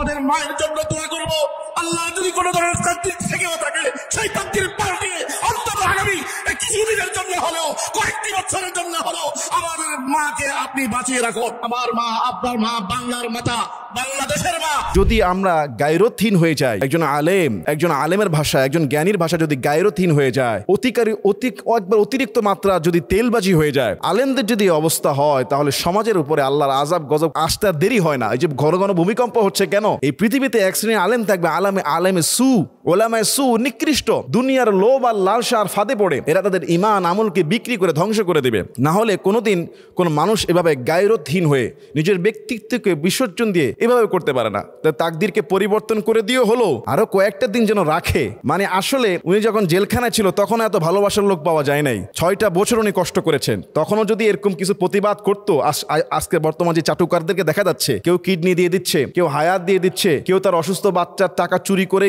আমাদের মায়ের জন্য দোয়া করব। আল্লাহ যদি কোনো ধরনের তাকদীর থেকেও থাকে, সেই তাকদীর পাল্টিয়ে অন্তত আগামী কিছুদিনের জন্য হলেও, কয়েকটি বছরের জন্য হলেও আমাদের মাকে আপনি বাঁচিয়ে রাখুন। আমার মা, আপনার মা, বাংলার মাতা, বাংলাদেশের মা। যদি আমরা গায়রতহীন হয়ে যাই, একজন আলেমের ভাষা, একজন জ্ঞানীর ভাষা যদি গায়রতহীন হয়ে যায়, একবার অতিরিক্ত মাত্রা যদি তেলবাজি হয়ে যায়, আলেমদের যদি অবস্থা হয়, তাহলে সমাজের উপরে আল্লাহর আযাব গজব আসতে আর দেরি হয় না। এই যে ঘন ঘন ভূমিকম্প হচ্ছে কেন? এই পৃথিবীতে এক শ্রেণীর আলেম থাকবে, ওলামায়ে সু, নিকৃষ্ট, দুনিয়ার লোভ আর লালসার ফাঁদে পড়ে এরা তাদের ঈমান আমলকে বিক্রি করে ধ্বংস করে দেবে। না হলে কোনোদিন কোন মানুষ এভাবে গায়রতহীন হয়ে নিজের ব্যক্তিত্বকে বিসর্জন দিয়ে এভাবে করতে পারে না। তাকদীরকে পরিবর্তন করে দিয়ে হলো আরো কয়েকটা দিন যেন রাখে। মানে আসলে উনি যখন জেলখানায় ছিল তখন এত ভালোবাসার লোক পাওয়া যায় নাই। 6টা বছর উনি কষ্ট করেছেন। তখনও যদি এরকম কিছু প্রতিবাদ করতো, আজকে বর্তমান যে চাটুকারদেরকে দেখা যাচ্ছে, কেউ কিডনি দিয়ে দিচ্ছে, কেউ হায়াত দিয়ে দিচ্ছে, কেউ তার অসুস্থ বাচ্চার টাকা চুরি করে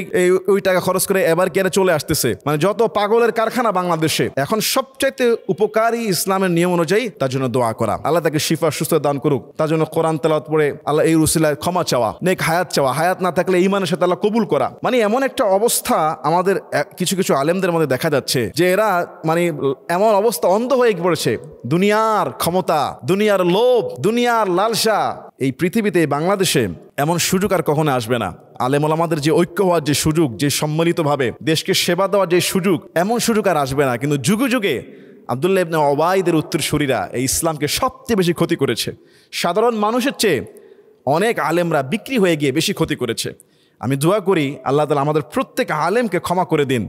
ওই টাকা খরচ করে এবার কেন চলে আসতেছে। মানে যত পাগলের কারখানা বাংলাদেশে। এখন সবচাইতে উপকারী ইসলামের নিয়ম অনুযায়ী তার জন্য দোয়া করা, আল্লাহ তাকে শিফা সুস্থ দান করুক। তার জন্য কোরআন তেলাওয়াত পড়ে আল্লাহ এই উসিলায় ক্ষমা চাওয়া, নেক হায়াত চাওয়া, হায়াত না থাকলে ঈমানের সাথে আল্লাহ কবুল করা। মানে এমন একটা অবস্থা আমাদের কিছু কিছু আলেমদের মধ্যে দেখা যাচ্ছে যে এরা মানে এমন অবস্থা, অন্ধ হয়ে পড়েছে। দুনিয়ার ক্ষমতা, দুনিয়ার লোভ, দুনিয়ার লালসা। এই পৃথিবীতে, বাংলাদেশে এমন সুযোগ আর কখনো আসবে না। আলেম ওলামাদের যে ঐক্য হওয়ার যে সুযোগ, যে সম্মিলিতভাবে দেশকে সেবা দেওয়ার যে সুযোগ, এমন সুযোগ আর আসবে না। কিন্তু যুগে যুগে আব্দুল্লাহ ইবনে ওবাইদের উত্তরসূরিরা এই ইসলামকে সবচেয়ে বেশি ক্ষতি করেছে। সাধারণ মানুষের চেয়ে অনেক আলেমরা বিক্রি হয়ে গিয়ে বেশি ক্ষতি করেছে। আমি দোয়া করি আল্লাহ তাআলা আমাদের প্রত্যেক আলেমকে ক্ষমা করে দিন,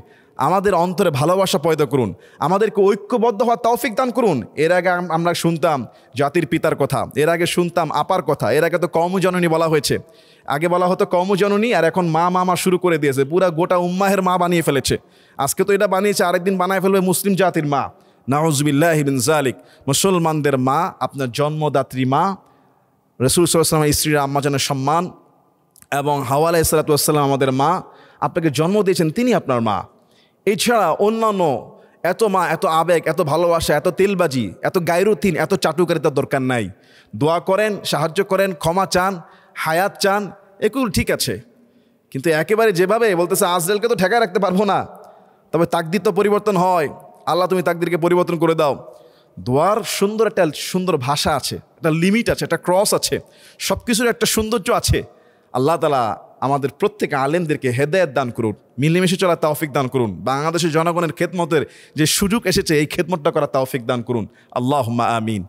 আমাদের অন্তরে ভালোবাসা পয়দা করুন, আমাদেরকে ঐক্যবদ্ধ হওয়ার তৌফিক দান করুন। এর আগে আমরা শুনতাম জাতির পিতার কথা, এর আগে শুনতাম আপার কথা, এর আগে তো কওমজননী বলা হয়েছে। আগে বলা হতো কওমজননী, আর এখন মা মামা শুরু করে দিয়েছে, পুরা গোটা উম্মাহের মা বানিয়ে ফেলেছে। আজকে তো এটা বানিয়েছে, আরেকদিন বানায় ফেলবে মুসলিম জাতির মা। নাউযুবিল্লাহি মিন যালিক। মুসলমানদের মা, আপনার জন্মদাত্রী মা, রাসূল সাল্লাল্লাহু আলাইহি ওয়াসাল্লামের স্ত্রীরা আম্মাজানের সম্মান, এবং হাওয়া আলাইহিস সালাতু ওয়াস সালাম আমাদের মা, আপনাকে জন্ম দিয়েছেন, তিনি আপনার মা। এছাড়া অন্যান্য এত মা, এত আবেগ, এত ভালোবাসা, এত তেলবাজি, এত গায়রতহীন, এত চাটুকারিতার দরকার নাই। দোয়া করেন, সাহায্য করেন, ক্ষমা চান, হায়াত চান, এগুলো ঠিক আছে। কিন্তু একেবারে যেভাবে বলতেছে আজরাইলকে তো ঠেকায় রাখতে পারবো না, তবে তাকদীর তো পরিবর্তন হয়। আল্লাহ তুমি তাকদীরকে পরিবর্তন করে দাও। দোয়ার সুন্দর ভাষা আছে, একটা লিমিট আছে, একটা ক্রস আছে, সব কিছুর একটা সৌন্দর্য আছে। আল্লাহ তাআলা আমাদের প্রত্যেক আলেমদেরকে হেদায়েত দান করুন, মিলেমিশে চলার তৌফিক দান করুন। বাংলাদেশের জনগণের খেদমতের যে সুযোগ এসেছে, এই খেদমতটা করার তৌফিক দান করুন। আল্লাহুম্মা আমিন।